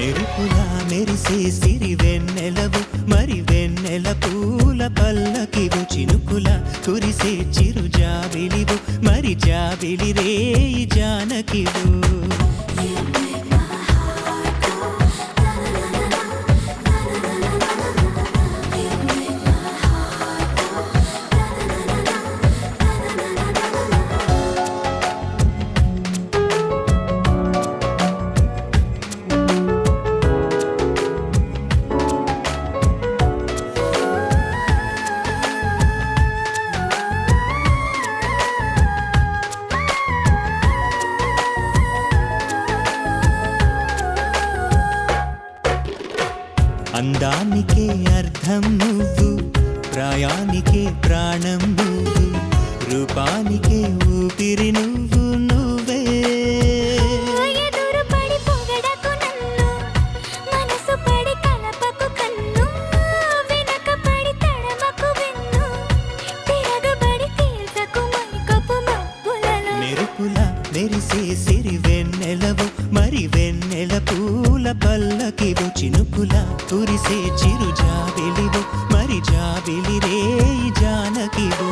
మెరుపులా మెరిసే సిరి వెన్నెలవు మరి వెన్నెల పూల పల్లకివు చినుకులా కురిసే చిరు జాబిలివు మరి జాబిలి రేయి జానకివు అందానికే అర్థం నువ్వు ప్రాయానికే ప్రాణం నువ్వు రూపానికే ఊపిరి నువ్వు నువ్వే ఎదురుపడి పొగడకు నన్ను మనసు పడి కలపకు కన్ను వెనకపడి తడమకు వెన్ను తిరగబడి తీర్చకు మైకపు మబ్బులలో మెరుపులా మెరిసే సిరి వెన్నెలవు మరి వెన్నెల పూల పల్లకివు చినుకులా కురిసే చిరు జాబిలివు మరి జాబిలి రేయి జానకివు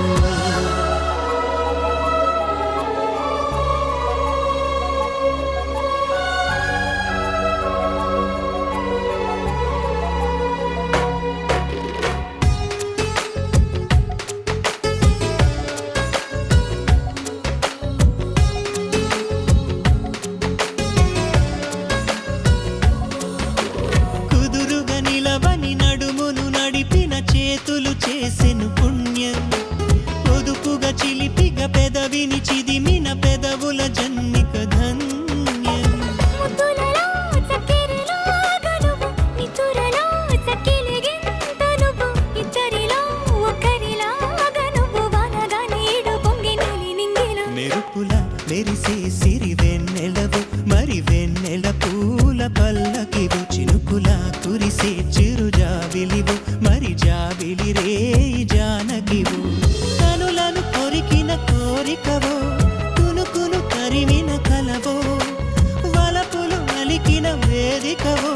చేతులు చేసెను పుణ్యం పొదుపుగా చిలిపిగా పెదవిని చిదిమిన పెదవుల జన్మిక ధన్యం ముద్దులలో చక్కెరలో గనువు నితురలో చక్కెలిగింత నువ్వు ఇద్దరిలో ఒకరిలా గనువు వానగా నీడు పొంగి నీలి నింగిలో మెరుపులా మెరిసే సిరి వెన్నెలవు మరి వెన్నెల పూల పల్లకివు చినుకులా కురిసే చిరు జాబిలివు మరి జాబిలి రేయి జానకివు కనులను కొరికిన కోరికవో కునుకును కరిమిన కలవో వలపులు అలికిన వేదికవో